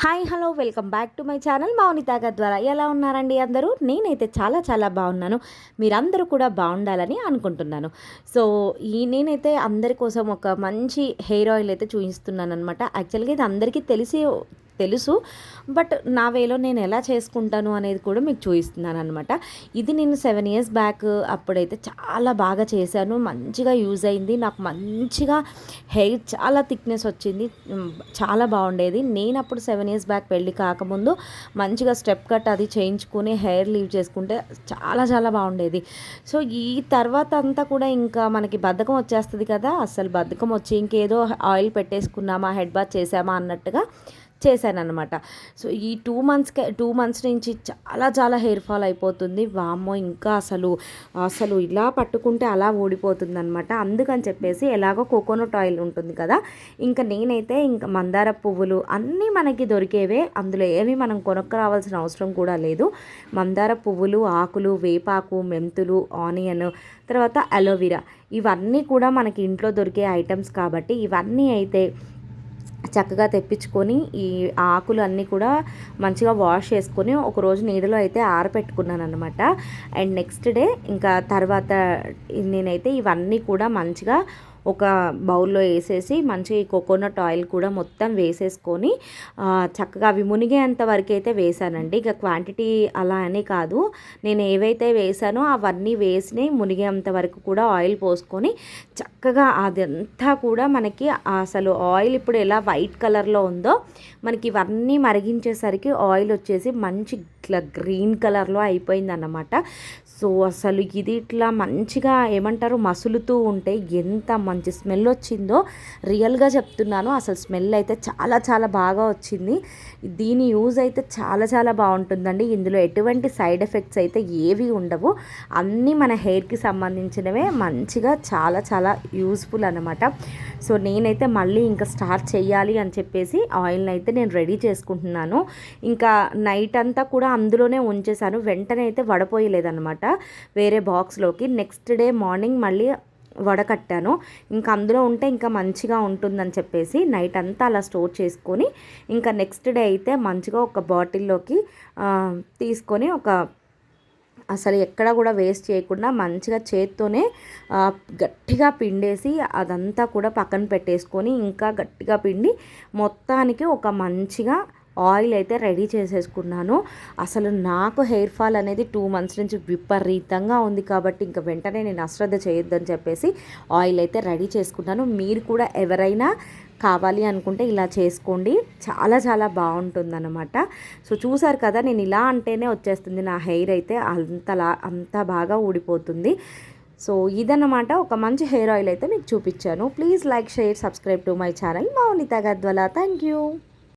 Hi hello welcome back to my channel Mounitha Gadwala. ఎలా ఉన్నారండి అందరూ? నేనైతే చాలా చాలా బాగున్నాను. మీరందరూ కూడా బాగుండాలని అనుకుంటున్నాను. సో నేనైతే అందరి కోసం ఒక మంచి హెయిర్ ఆయిల్ అయితే చూపిస్తున్నాను అనమాట. యాక్చువల్గా ఇది అందరికీ తెలుసు, బట్ నా వేలో నేను ఎలా చేసుకుంటాను అనేది కూడా మీకు చూపిస్తున్నాను అనమాట. ఇది నేను 7 years బ్యాక్ అప్పుడైతే చాలా బాగా చేశాను. మంచిగా యూజ్ అయింది నాకు. మంచిగా హెయిర్ చాలా థిక్నెస్ వచ్చింది. చాలా బాగుండేది. నేను అప్పుడు 7 years బ్యాక్ పెళ్ళి కాకముందు మంచిగా స్టెప్ కట్ అది చేయించుకొని హెయిర్ లీవ్ చేసుకుంటే చాలా చాలా బాగుండేది. సో ఈ తర్వాత అంతా కూడా ఇంకా మనకి బద్ధకం వచ్చేస్తుంది కదా. అసలు బద్ధకం వచ్చి ఇంకేదో ఆయిల్ పెట్టేసుకున్నామా, హెడ్ బాత్ చేసామా అన్నట్టుగా చేశానన్నమాట. సో ఈ 2 months నుంచి చాలా చాలా హెయిర్ ఫాల్ అయిపోతుంది. వామ్మో, ఇంకా అసలు ఇలా పట్టుకుంటే అలా ఊడిపోతుందనమాట. అందుకని చెప్పేసి ఎలాగో కోకోనట్ ఆయిల్ ఉంటుంది కదా, ఇంకా నేనైతే ఇంకా మందార పువ్వులు అన్నీ మనకి దొరికేవే, అందులో ఏవి మనం కొనుక్కు రావాల్సిన అవసరం కూడా లేదు. మందార పువ్వులు, ఆకులు, వేపాకు, మెంతులు, ఆనియన్, తర్వాత అలోవెరా, ఇవన్నీ కూడా మనకి ఇంట్లో దొరికే ఐటమ్స్ కాబట్టి ఇవన్నీ అయితే చక్కగా తెప్పించుకొని ఈ ఆకులు అన్నీ కూడా మంచిగా వాష్ చేసుకొని ఒకరోజు నీడలో అయితే ఆరపెట్టుకున్నాను అనమాట. అండ్ నెక్స్ట్ డే ఇంకా తర్వాత నేనైతే ఇవన్నీ కూడా మంచిగా ఒక బౌల్లో వేసేసి మంచిగా ఈ కోకోనట్ ఆయిల్ కూడా మొత్తం వేసేసుకొని చక్కగా అవి మునిగేంత వరకు అయితే వేసానండి. ఇక క్వాంటిటీ అలా అని కాదు, నేను ఏవైతే వేసానో అవన్నీ వేసి మునిగేంత వరకు కూడా ఆయిల్ పోసుకొని చక్కగా అదంతా కూడా మనకి అసలు ఆయిల్ ఇప్పుడు ఎలా వైట్ కలర్లో ఉందో మనకి ఇవన్నీ మరిగించేసరికి ఆయిల్ వచ్చేసి మంచి ఇట్లా గ్రీన్ కలర్లో అయిపోయింది అన్నమాట. సో అసలు ఇది ఇట్లా మంచిగా ఏమంటారు మసులుతూ ఉంటే ఎంత మంచి స్మెల్ వచ్చిందో రియల్గా చెప్తున్నాను. అసలు స్మెల్ అయితే చాలా చాలా బాగా వచ్చింది. దీని యూజ్ అయితే చాలా చాలా బాగుంటుందండి. ఇందులో ఎటువంటి సైడ్ ఎఫెక్ట్స్ అయితే ఏవి ఉండవు. అన్నీ మన హెయిర్కి సంబంధించినవే, మంచిగా చాలా చాలా యూస్ఫుల్ అనమాట. సో నేనైతే మళ్ళీ ఇంకా స్టార్ట్ చేయాలి అని చెప్పేసి ఆయిల్ని అయితే నేను రెడీ చేసుకుంటున్నాను. ఇంకా నైట్ అంతా కూడా అందులోనే ఉంచేసాను. వెంటనే అయితే వడపోయలేదనమాట వేరే బాక్స్లోకి. నెక్స్ట్ డే మార్నింగ్ మళ్ళీ వడకట్టాను. ఇంకా అందులో ఉంటే ఇంకా మంచిగా ఉంటుందని చెప్పేసి నైట్ అంతా అలా స్టోర్ చేసుకొని ఇంకా నెక్స్ట్ డే అయితే మంచిగా ఒక బాటిల్లోకి తీసుకొని అసలు ఎక్కడ కూడా వేస్ట్ చేయకుండా మంచిగా చేత్తోనే గట్టిగా పిండేసి అదంతా కూడా పక్కన పెట్టేసుకొని ఇంకా గట్టిగా పిండి మొత్తానికి ఒక మంచిగా ఆయిల్ అయితే రెడీ చేసేసుకున్నాను. అసలు నాకు హెయిర్ ఫాల్ అనేది 2 months నుంచి విపరీతంగా ఉంది కాబట్టి ఇంకా వెంటనే నేను అశ్రద్ధ చేయొద్దని చెప్పేసి ఆయిల్ అయితే రెడీ చేసుకున్నాను. మీరు కూడా ఎవరైనా కావాలి అనుకుంటే ఇలా చేసుకోండి, చాలా చాలా బాగుంటుందన్నమాట. సో చూసారు కదా, నేను ఇలా అంటేనే వచ్చేస్తుంది నా హెయిర్ అయితే అంత బాగా ఊడిపోతుంది. సో ఇదన్నమాట, ఒక మంచి హెయిర్ ఆయిల్ అయితే మీకు చూపించాను. Please like, share, subscribe to my channel Mounitha Gadwala. Thank you.